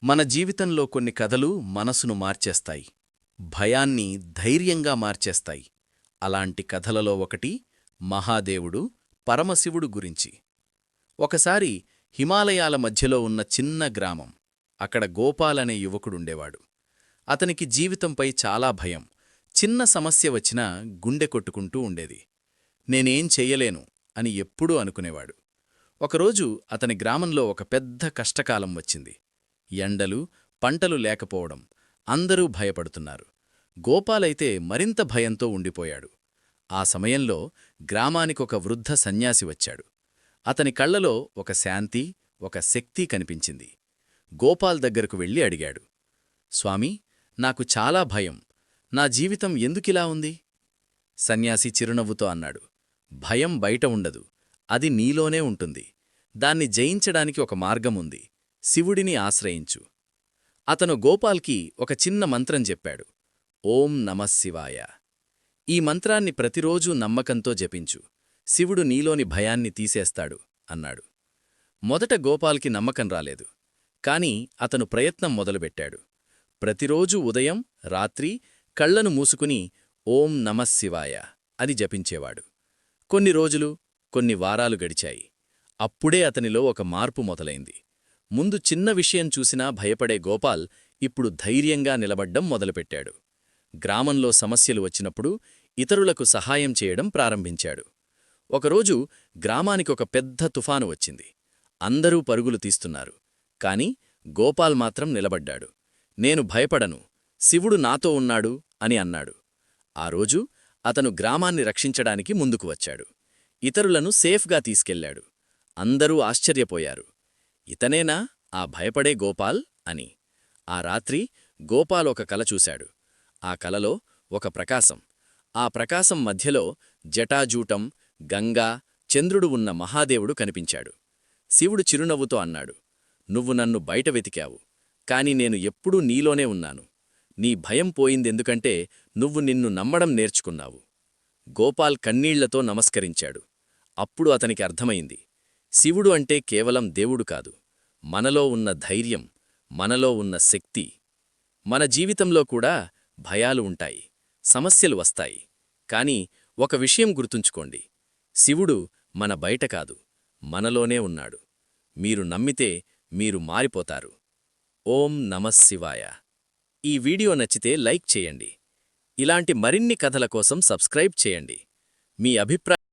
మన జీవితంలో కొన్ని కథలు మనసును మార్చేస్తాయి. భయాన్ని ధైర్యంగా మార్చేస్తాయి. అలాంటి కథలలో ఒకటి మహాదేవుడు, పరమశివుడు గురించి. ఒకసారి హిమాలయాల మధ్యలో ఉన్న చిన్న గ్రామం. అక్కడ గోపాల్ అనే యువకుడుండేవాడు. అతనికి జీవితంపై చాలా భయం. చిన్న సమస్య వచ్చినా గుండె కొట్టుకుంటూ ఉండేది. నేనేం చెయ్యలేను అని ఎప్పుడూ అనుకునేవాడు. ఒకరోజు అతని గ్రామంలో ఒక పెద్ద కష్టకాలం వచ్చింది. ఎండలు, పంటలు లేకపోవడం, అందరూ భయపడుతున్నారు. గోపాలైతే మరింత భయంతో ఉండిపోయాడు. ఆ సమయంలో గ్రామానికొక వృద్ధ సన్యాసి వచ్చాడు. అతని కళ్లలో ఒక శాంతి, ఒక శక్తి కనిపించింది. గోపాల్ దగ్గరకు వెళ్ళి అడిగాడు, స్వామీ, నాకు చాలా భయం. నా జీవితం ఎందుకిలా ఉంది? సన్యాసి చిరునవ్వుతో అన్నాడు, భయం బయట ఉండదు, అది నీలోనే ఉంటుంది. దాన్ని జయించడానికి ఒక మార్గముంది. శివుడిని ఆశ్రయించు. అతను గోపాల్కి ఒక చిన్న మంత్రం చెప్పాడు. ఓం నమఃశివాయ. ఈ మంత్రాన్ని ప్రతిరోజూ నమ్మకంతో జపించు. శివుడు నీలోని భయాన్ని తీసేస్తాడు అన్నాడు. మొదట గోపాల్కి నమ్మకం రాలేదు. కాని అతను ప్రయత్నం మొదలుపెట్టాడు. ప్రతిరోజూ ఉదయం, రాత్రి కళ్లను మూసుకుని ఓం నమఃశివాయ అని జపించేవాడు. కొన్ని రోజులు, కొన్ని వారాలు గడిచాయి. అప్పుడే అతనిలో ఒక మార్పు మొదలైంది. ముందు చిన్న విషయం చూసినా భయపడే గోపాల్ ఇప్పుడు ధైర్యంగా నిలబడ్డం మొదలుపెట్టాడు. గ్రామంలో సమస్యలు వచ్చినప్పుడు ఇతరులకు సహాయం చేయడం ప్రారంభించాడు. ఒకరోజు గ్రామానికొక పెద్ద తుఫాను వచ్చింది. అందరూ పరుగులు తీస్తున్నారు. కాని గోపాల్ మాత్రం నిలబడ్డాడు. నేను భయపడను, శివుడు నాతో ఉన్నాడు అని అన్నాడు. ఆ రోజు అతను గ్రామాన్ని రక్షించడానికి ముందుకు వచ్చాడు. ఇతరులను సేఫ్గా తీసుకెళ్లాడు. అందరూ ఆశ్చర్యపోయారు. ఇతనేనా ఆ భయపడే గోపాల్ అని. ఆ రాత్రి గోపాల్ ఒక కల చూశాడు. ఆ కలలో ఒక ప్రకాశం. ఆ ప్రకాశం మధ్యలో జటాజూటం, గంగా, చంద్రుడు ఉన్న మహాదేవుడు కనిపించాడు. శివుడు చిరునవ్వుతో అన్నాడు, నువ్వు నన్ను బయట వెతికావు, కాని నేను ఎప్పుడూ నీలోనే ఉన్నాను. నీ భయం పోయిందెందుకంటే నువ్వు నిన్ను నమ్మడం నేర్చుకున్నావు. గోపాల్ కన్నీళ్లతో నమస్కరించాడు. అప్పుడు అతనికి అర్థమైంది, శివుడు అంటే కేవలం దేవుడు కాదు, మనలో ఉన్న ధైర్యం, మనలో ఉన్న శక్తి. మన జీవితంలో కూడా భయాలు ఉంటాయి, సమస్యలు వస్తాయి. కాని ఒక విషయం గుర్తుంచుకోండి, శివుడు మన బయట కాదు, మనలోనే ఉన్నాడు. మీరు నమ్మితే మీరు మారిపోతారు. ఓం నమఃశివాయ. ఈ వీడియో నచ్చితే లైక్ చేయండి. ఇలాంటి మరిన్ని కథల కోసం సబ్స్క్రైబ్ చేయండి. మీ అభిప్రాయం